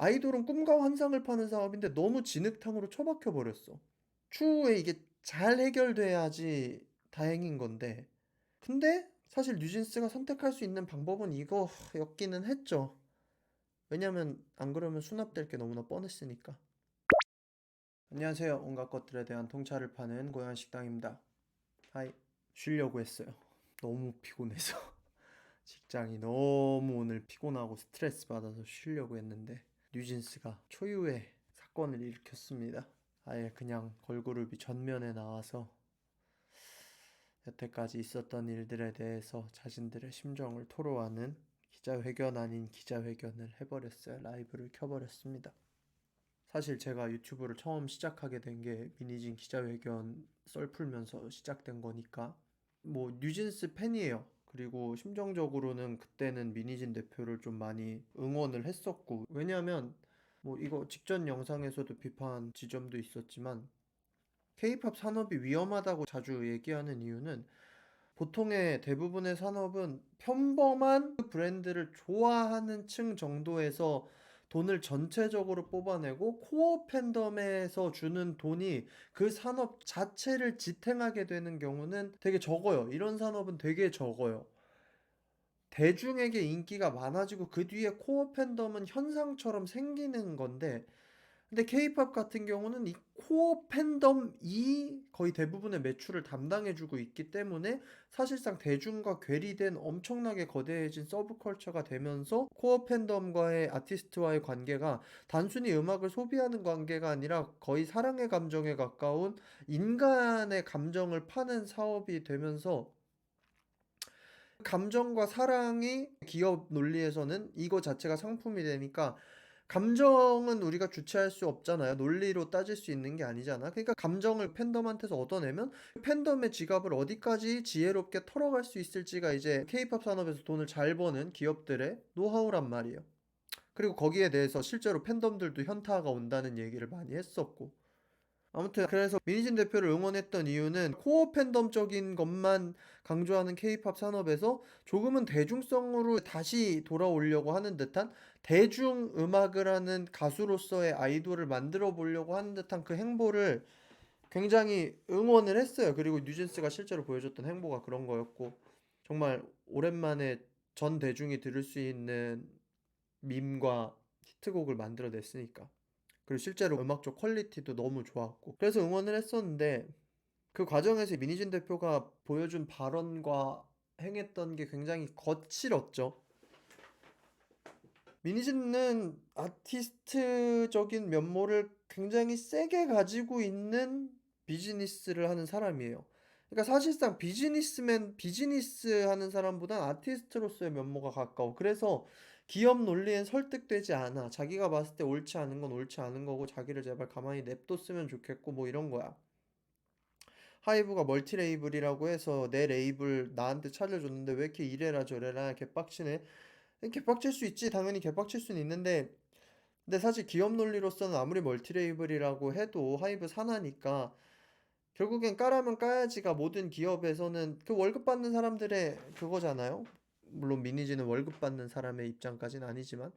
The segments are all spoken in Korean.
아이돌은 꿈과 환상을 파는 사업인데 너무 진흙탕으로 처박혀 버렸어. 추후에 이게 잘 해결돼야지 다행인 건데. 근데 사실 뉴진스가 선택할 수 있는 방법은 이거였기는 했죠. 왜냐면 안 그러면 수납될 게 너무나 뻔했으니까. 안녕하세요. 온갖 것들에 대한 통찰을 파는 고양식당입니다. 하이. 쉬려고 했어요. 너무 피곤해서. 직장이 너무 오늘 피곤하고 스트레스 받아서 쉬려고 했는데 뉴진스가 초유의 사건을 일으켰습니다. 아예 그냥 걸그룹이 전면에 나와서 여태까지 있었던 일들에 대해서 자신들의 심정을 토로하는 기자회견 아닌 기자회견을 해버렸어요. 라이브를 켜버렸습니다. 사실 제가 유튜브를 처음 시작하게 된 게 미니진 기자회견 썰 풀면서 시작된 거니까 뭐 뉴진스 팬이에요. 그리고 심정적으로는 그때는 미니진 대표를 좀 많이 응원을 했었고, 왜냐하면 뭐 이거 직전 영상에서도 비판 지점도 있었지만 케이팝 산업이 위험하다고 자주 얘기하는 이유는 보통의 대부분의 산업은 평범한 브랜드를 좋아하는 층 정도에서 돈을 전체적으로 뽑아내고 코어 팬덤에서 주는 돈이 그 산업 자체를 지탱하게 되는 경우는 되게 적어요. 이런 산업은 되게 적어요. 대중에게 인기가 많아지고 그 뒤에 코어 팬덤은 현상처럼 생기는 건데, 근데 케이팝 같은 경우는 이 코어 팬덤이 거의 대부분의 매출을 담당해주고 있기 때문에 사실상 대중과 괴리된 엄청나게 거대해진 서브컬처가 되면서 코어 팬덤과의 아티스트와의 관계가 단순히 음악을 소비하는 관계가 아니라 거의 사랑의 감정에 가까운 인간의 감정을 파는 사업이 되면서, 감정과 사랑이 기업 논리에서는 이거 자체가 상품이 되니까 감정은 우리가 주체할 수 없잖아요. 논리로 따질 수 있는 게 아니잖아. 그러니까 감정을 팬덤한테서 얻어내면 팬덤의 지갑을 어디까지 지혜롭게 털어갈 수 있을지가 이제 케이팝 산업에서 돈을 잘 버는 기업들의 노하우란 말이에요. 그리고 거기에 대해서 실제로 팬덤들도 현타가 온다는 얘기를 많이 했었고. 아무튼 그래서 민희진 대표를 응원했던 이유는 코어 팬덤적인 것만 강조하는 케이팝 산업에서 조금은 대중성으로 다시 돌아오려고 하는 듯한, 대중 음악을 하는 가수로서의 아이돌을 만들어 보려고 하는 듯한 그 행보를 굉장히 응원을 했어요. 그리고 뉴진스가 실제로 보여줬던 행보가 그런 거였고, 정말 오랜만에 전 대중이 들을 수 있는 밈과 히트곡을 만들어냈으니까. 그리고 실제로 음악적 퀄리티도 너무 좋았고 그래서 응원을 했었는데, 그 과정에서 민희진 대표가 보여준 발언과 행했던 게 굉장히 거칠었죠. 민희진은 아티스트적인 면모를 굉장히 세게 가지고 있는 비즈니스를 하는 사람이에요. 그러니까 사실상 비즈니스 하는 사람보다 아티스트로서의 면모가 가까워. 그래서 기업 논리엔 설득되지 않아. 자기가 봤을 때 옳지 않은 건 옳지 않은 거고 자기를 제발 가만히 냅뒀으면 좋겠고 뭐 이런 거야. 하이브가 멀티 레이블이라고 해서 내 레이블 나한테 차려줬는데 왜 이렇게 이래라 저래라 개빡치네. 개빡칠 수 있지. 당연히 개빡칠 수는 있는데, 근데 사실 기업 논리로서는 아무리 멀티 레이블이라고 해도 하이브 산하니까 결국엔 까라면 까야지가 모든 기업에서는 그 월급 받는 사람들의 그거잖아요. 물론 미니지는 월급 받는 사람의 입장까지는 아니지만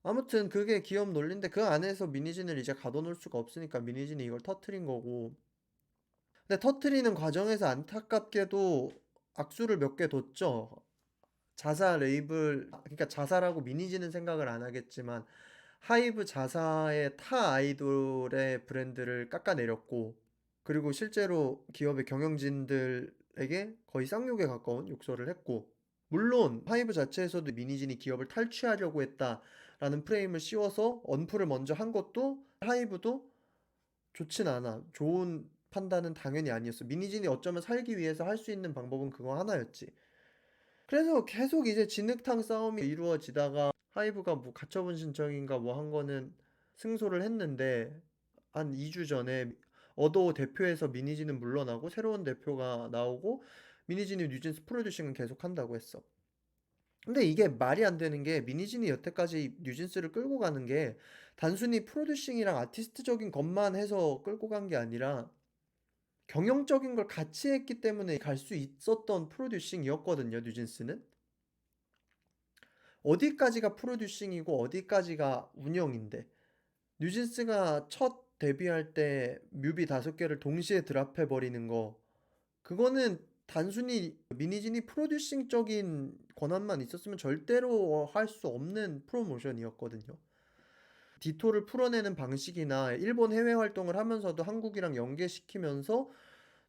아무튼 그게 기업 논리인데, 그 안에서 미니진을 이제 가둬놓을 수가 없으니까 미니진이 이걸 터트린 거고. 근데 터트리는 과정에서 안타깝게도 악수를 몇 개 뒀죠. 자사 레이블, 그러니까 자사라고 미니지는 생각을 안 하겠지만 하이브 자사의 타 아이돌의 브랜드를 깎아내렸고, 그리고 실제로 기업의 경영진들에게 거의 쌍욕에 가까운 욕설을 했고, 물론 하이브 자체에서도 미니진이 기업을 탈취하려고 했다라는 프레임을 씌워서 언플을 먼저 한 것도 하이브도 좋진 않아. 좋은 판단은 당연히 아니었어. 미니진이 어쩌면 살기 위해서 할 수 있는 방법은 그거 하나였지. 그래서 계속 이제 진흙탕 싸움이 이루어지다가 하이브가 뭐 가처분 신청인가 뭐 한 거는 승소를 했는데, 한 2주 전에 어도 대표에서 미니진은 물러나고 새로운 대표가 나오고 미니진이 뉴진스 프로듀싱은 계속 한다고 했어. 근데 이게 말이 안 되는 게, 미니진이 여태까지 뉴진스를 끌고 가는 게 단순히 프로듀싱이랑 아티스트적인 것만 해서 끌고 간 게 아니라 경영적인 걸 같이 했기 때문에 갈 수 있었던 프로듀싱이었거든요, 뉴진스는. 어디까지가 프로듀싱이고 어디까지가 운영인데. 뉴진스가 첫 데뷔할 때 뮤비 5개를 동시에 드랍해 버리는 거, 그거는 단순히 미니진이 프로듀싱적인 권한만 있었으면 절대로 할 수 없는 프로모션이었거든요. 디토를 풀어내는 방식이나 일본 해외 활동을 하면서도 한국이랑 연계시키면서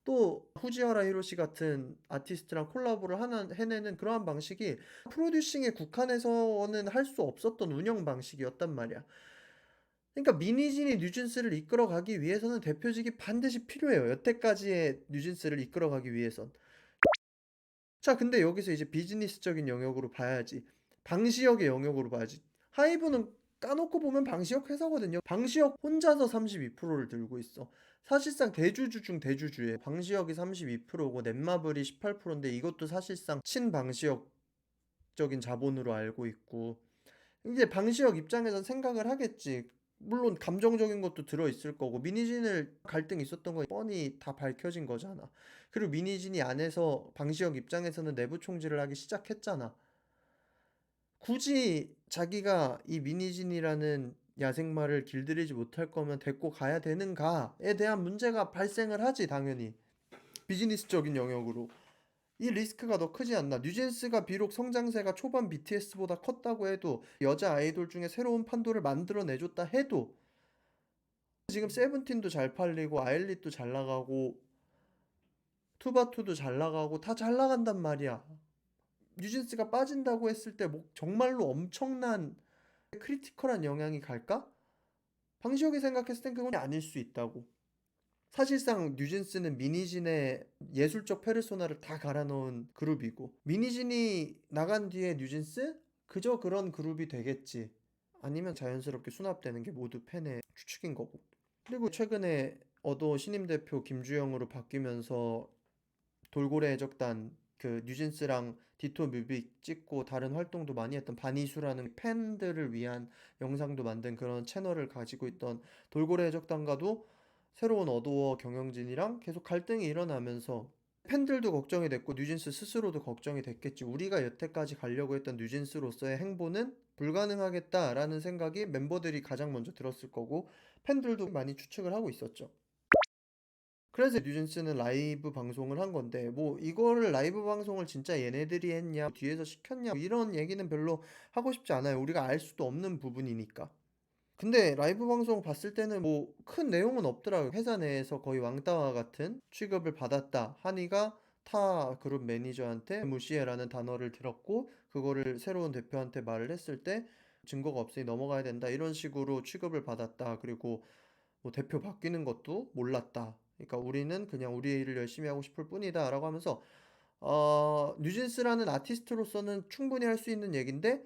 또 후지와라 히로시 같은 아티스트랑 콜라보를 해내는 그러한 방식이 프로듀싱에 국한해서는 할 수 없었던 운영 방식이었단 말이야. 그러니까 미니진이 뉴진스를 이끌어가기 위해서는 대표직이 반드시 필요해요. 여태까지의 뉴진스를 이끌어가기 위해선. 자, 근데 여기서 이제 비즈니스적인 영역으로 봐야지. 방시혁의 영역으로 봐야지. 하이브는 까놓고 보면 방시혁 회사거든요. 방시혁 혼자서 32%를 들고 있어. 사실상 대주주 중 대주주에 방시혁이 32%고 넷마블이 18%인데 이것도 사실상 친방시혁적인 자본으로 알고 있고, 이제 방시혁 입장에선 생각을 하겠지. 물론 감정적인 것도 들어있을 거고, 미니진을 갈등 있었던 거 뻔히 다 밝혀진 거잖아. 그리고 미니진이 안에서 방시혁 입장에서는 내부 총질을 하기 시작했잖아. 굳이 자기가 이 미니진이라는 야생마를 길들이지 못할 거면 데리고 가야 되는가에 대한 문제가 발생을 하지, 당연히. 비즈니스적인 영역으로. 이 리스크가 더 크지 않나. 뉴진스가 비록 성장세가 초반 BTS보다 컸다고 해도, 여자 아이돌 중에 새로운 판도를 만들어내줬다 해도, 지금 세븐틴도 잘 팔리고 아일릿도 잘 나가고 투바투도 잘 나가고 다 잘 나간단 말이야. 뉴진스가 빠진다고 했을 때 뭐 정말로 엄청난 크리티컬한 영향이 갈까? 방시혁이 생각했을 땐 그건 아닐 수 있다고. 사실상 뉴진스는 미니진의 예술적 페르소나를 다 갈아넣은 그룹이고, 미니진이 나간 뒤에 뉴진스? 그저 그런 그룹이 되겠지. 아니면 자연스럽게 수납되는 게 모두 팬의 추측인 거고. 그리고 최근에 어도 신임 대표 김주영으로 바뀌면서 돌고래 해적단, 그 뉴진스랑 디토 뮤비 찍고 다른 활동도 많이 했던 바니수라는 팬들을 위한 영상도 만든 그런 채널을 가지고 있던 돌고래 해적단과도 새로운 어도어 경영진이랑 계속 갈등이 일어나면서 팬들도 걱정이 됐고 뉴진스 스스로도 걱정이 됐겠지. 우리가 여태까지 가려고 했던 뉴진스로서의 행보는 불가능하겠다라는 생각이 멤버들이 가장 먼저 들었을 거고, 팬들도 많이 추측을 하고 있었죠. 그래서 뉴진스는 라이브 방송을 한 건데, 뭐 이거를 라이브 방송을 진짜 얘네들이 했냐, 뒤에서 시켰냐, 이런 얘기는 별로 하고 싶지 않아요. 우리가 알 수도 없는 부분이니까. 근데 라이브 방송 봤을 때는 뭐 큰 내용은 없더라고요. 회사 내에서 거의 왕따와 같은 취급을 받았다. 한이가 타 그룹 매니저한테 무시해라는 단어를 들었고, 그거를 새로운 대표한테 말을 했을 때 증거가 없으니 넘어가야 된다, 이런 식으로 취급을 받았다. 그리고 뭐 대표 바뀌는 것도 몰랐다. 그러니까 우리는 그냥 우리 일을 열심히 하고 싶을 뿐이다 라고 하면서, 뉴진스라는 아티스트로서는 충분히 할 수 있는 얘긴데,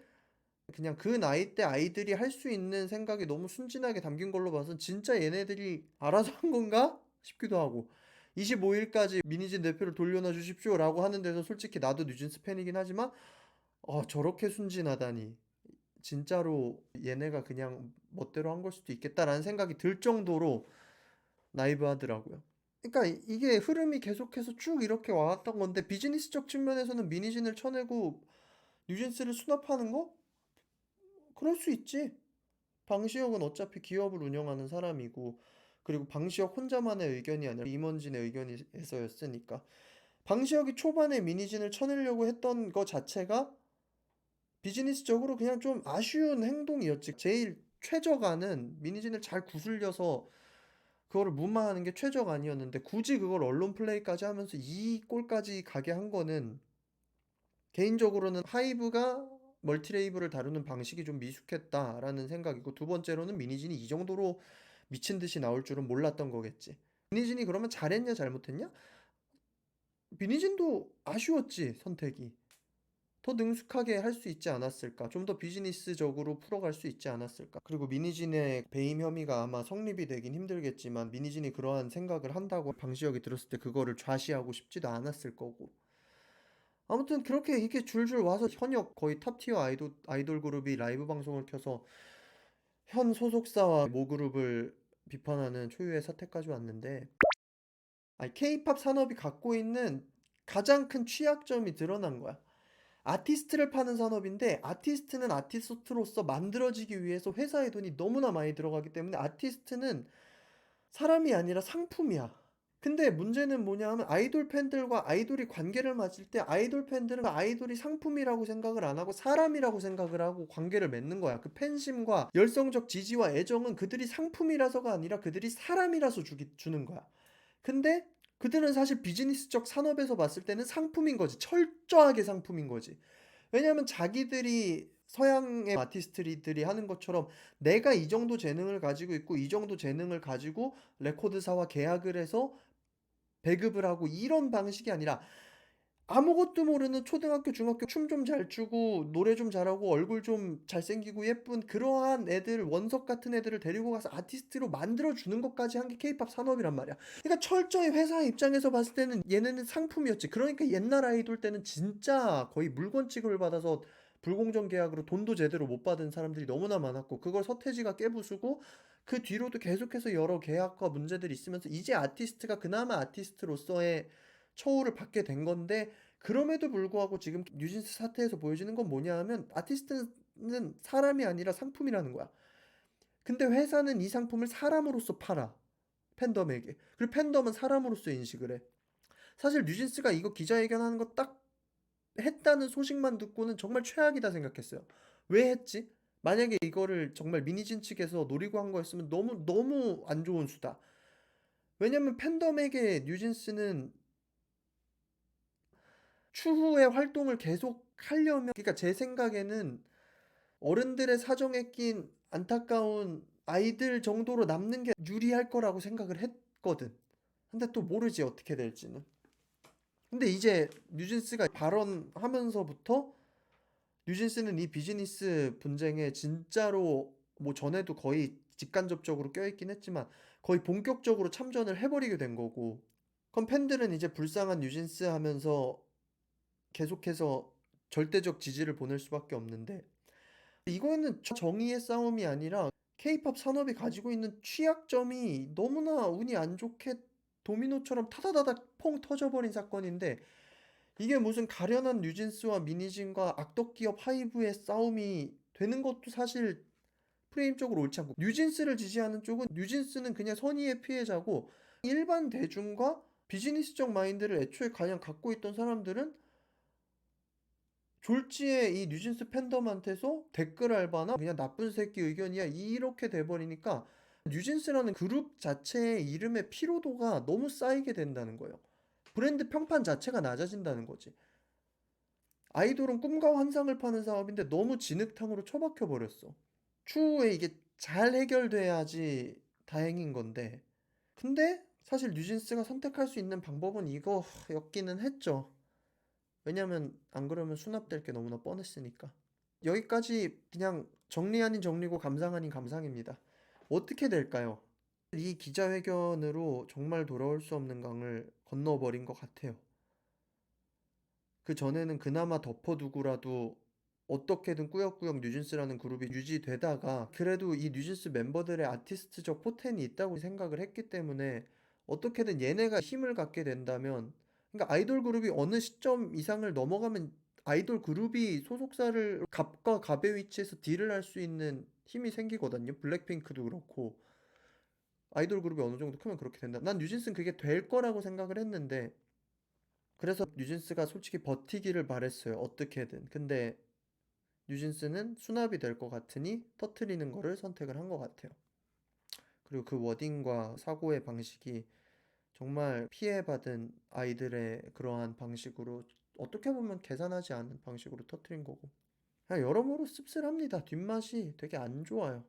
그냥 그 나이 때 아이들이 할 수 있는 생각이 너무 순진하게 담긴 걸로 봐서 진짜 얘네들이 알아서 한 건가 싶기도 하고, 25일까지 미니진 대표를 돌려놔 주십시오 라고 하는 데서 솔직히 나도 뉴진스 팬이긴 하지만, 저렇게 순진하다니, 진짜로 얘네가 그냥 멋대로 한 걸 수도 있겠다라는 생각이 들 정도로 나이브하더라고요. 그러니까 이게 흐름이 계속해서 쭉 이렇게 와왔던 건데, 비즈니스적 측면에서는 미니진을 쳐내고 뉴진스를 수납하는 거? 그럴 수 있지. 방시혁은 어차피 기업을 운영하는 사람이고, 그리고 방시혁 혼자만의 의견이 아니라 임원진의 의견에서였으니까. 방시혁이 초반에 미니진을 쳐내려고 했던 거 자체가 비즈니스적으로 그냥 좀 아쉬운 행동이었지. 제일 최저가는 미니진을 잘 구슬려서 그거를 무마하는 게 최저간이었는데, 굳이 그걸 언론 플레이까지 하면서 이 꼴까지 가게 한 거는 개인적으로는 하이브가 멀티레이블을 다루는 방식이 좀 미숙했다라는 생각이고, 두 번째로는 미니진이 이 정도로 미친 듯이 나올 줄은 몰랐던 거겠지. 미니진이 그러면 잘했냐 잘못했냐? 미니진도 아쉬웠지, 선택이. 더 능숙하게 할 수 있지 않았을까? 좀 더 비즈니스적으로 풀어갈 수 있지 않았을까? 그리고 미니진의 배임 혐의가 아마 성립이 되긴 힘들겠지만, 미니진이 그러한 생각을 한다고 방시혁이 들었을 때 그거를 좌시하고 싶지도 않았을 거고. 아무튼 그렇게 이렇게 줄줄 와서 현역 거의 탑티어 아이돌 그룹이 라이브 방송을 켜서 현 소속사와 모그룹을 비판하는 초유의 사태까지 왔는데, 케이팝 산업이 갖고 있는 가장 큰 취약점이 드러난 거야. 아티스트를 파는 산업인데 아티스트는 아티스트로서 만들어지기 위해서 회사의 돈이 너무나 많이 들어가기 때문에 아티스트는 사람이 아니라 상품이야. 근데 문제는 뭐냐 하면 아이돌 팬들과 아이돌이 관계를 맺을 때 아이돌 팬들은 아이돌이 상품이라고 생각을 안 하고 사람이라고 생각을 하고 관계를 맺는 거야. 그 팬심과 열성적 지지와 애정은 그들이 상품이라서가 아니라 그들이 사람이라서 주는 거야. 근데 그들은 사실 비즈니스적 산업에서 봤을 때는 상품인 거지. 철저하게 상품인 거지. 왜냐면 자기들이 서양의 아티스트들이 하는 것처럼 내가 이 정도 재능을 가지고 있고 이 정도 재능을 가지고 레코드사와 계약을 해서 배급을 하고 이런 방식이 아니라 아무것도 모르는 초등학교, 중학교 춤 좀 잘 추고 노래 좀 잘하고 얼굴 좀 잘생기고 예쁜 그러한 애들, 원석 같은 애들을 데리고 가서 아티스트로 만들어주는 것까지 한 게 케이팝 산업이란 말이야. 그러니까 철저히 회사 입장에서 봤을 때는 얘네는 상품이었지. 그러니까 옛날 아이돌 때는 진짜 거의 물건 취급을 받아서 불공정 계약으로 돈도 제대로 못 받은 사람들이 너무나 많았고 그걸 서태지가 깨부수고 그 뒤로도 계속해서 여러 계약과 문제들이 있으면서 이제 아티스트가 그나마 아티스트로서의 처우를 받게 된 건데 그럼에도 불구하고 지금 뉴진스 사태에서 보여지는 건 뭐냐 하면 아티스트는 사람이 아니라 상품이라는 거야. 근데 회사는 이 상품을 사람으로서 팔아. 팬덤에게. 그리고 팬덤은 사람으로서 인식을 해. 사실 뉴진스가 이거 기자회견하는 거 딱 했다는 소식만 듣고는 정말 최악이다 생각했어요. 왜 했지? 만약에 이거를 정말 미니진 측에서 노리고 한 거였으면 너무 너무 안 좋은 수다. 왜냐면 팬덤에게 뉴진스는 추후에 활동을 계속 하려면 그러니까 제 생각에는 어른들의 사정에 낀 안타까운 아이들 정도로 남는 게 유리할 거라고 생각을 했거든. 근데 또 모르지 어떻게 될지는. 근데 이제 뉴진스가 발언하면서부터 뉴진스는 이 비즈니스 분쟁에 진짜로 뭐 전에도 거의 직간접적으로 껴있긴 했지만 거의 본격적으로 참전을 해버리게 된 거고 그럼 팬들은 이제 불쌍한 뉴진스 하면서 계속해서 절대적 지지를 보낼 수밖에 없는데 이거는 정의의 싸움이 아니라 케이팝 산업이 가지고 있는 취약점이 너무나 운이 안 좋게 도미노처럼 타다다닥 퐁 터져버린 사건인데 이게 무슨 가련한 뉴진스와 미니진과 악덕기업 하이브의 싸움이 되는 것도 사실 프레임적으로 옳지 않고 뉴진스를 지지하는 쪽은 뉴진스는 그냥 선의의 피해자고 일반 대중과 비즈니스적 마인드를 애초에 그냥 갖고 있던 사람들은 졸지에 이 뉴진스 팬덤한테서 댓글 알바나 그냥 나쁜 새끼 의견이야 이렇게 돼버리니까 뉴진스라는 그룹 자체의 이름의 피로도가 너무 쌓이게 된다는 거예요. 브랜드 평판 자체가 낮아진다는 거지. 아이돌은 꿈과 환상을 파는 사업인데 너무 진흙탕으로 처박혀 버렸어. 추후에 이게 잘 해결돼야지 다행인 건데. 근데 사실 뉴진스가 선택할 수 있는 방법은 이거였기는 했죠. 왜냐면 안 그러면 수납될 게 너무나 뻔했으니까. 여기까지 그냥 정리 아닌 정리고 감상 아닌 감상입니다. 어떻게 될까요? 이 기자회견으로 정말 돌아올 수 없는 강을 건너버린 것 같아요. 그 전에는 그나마 덮어두고라도 어떻게든 꾸역꾸역 뉴진스라는 그룹이 유지되다가 그래도 이 뉴진스 멤버들의 아티스트적 포텐이 있다고 생각을 했기 때문에 어떻게든 얘네가 힘을 갖게 된다면 그러니까 아이돌 그룹이 어느 시점 이상을 넘어가면 아이돌 그룹이 소속사를 갑과 갑의 위치에서 딜을 할 수 있는 힘이 생기거든요. 블랙핑크도 그렇고 아이돌 그룹이 어느 정도 크면 그렇게 된다. 난 뉴진스는 그게 될 거라고 생각을 했는데 그래서 뉴진스가 솔직히 버티기를 바랬어요. 어떻게든. 근데 뉴진스는 수납이 될 것 같으니 터트리는 거를 선택을 한 것 같아요. 그리고 그 워딩과 사고의 방식이 정말 피해받은 아이들의 그러한 방식으로 어떻게 보면 계산하지 않은 방식으로 터트린 거고. 그냥 여러모로 씁쓸합니다. 뒷맛이 되게 안 좋아요.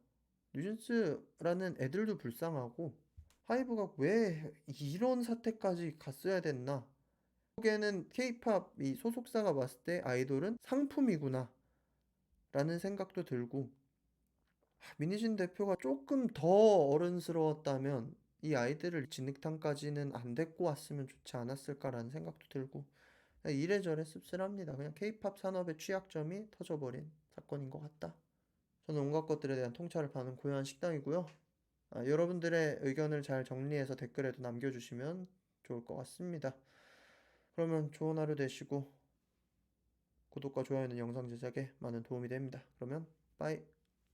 뉴진스라는 애들도 불쌍하고 하이브가 왜 이런 사태까지 갔어야 됐나? 결국에는 케이팝 이 소속사가 봤을 때 아이돌은 상품이구나 라는 생각도 들고 민희진 대표가 조금 더 어른스러웠다면 이 아이들을 진흙탕까지는 안 데리고 왔으면 좋지 않았을까라는 생각도 들고 이래저래 씁쓸합니다. 그냥 케이팝 산업의 취약점이 터져버린 사건인 것 같다. 저는 온갖 것들에 대한 통찰을 파는 고요한 식당이고요. 여러분들의 의견을 잘 정리해서 댓글에도 남겨주시면 좋을 것 같습니다. 그러면 좋은 하루 되시고 구독과 좋아요는 영상 제작에 많은 도움이 됩니다. 그러면 빠이.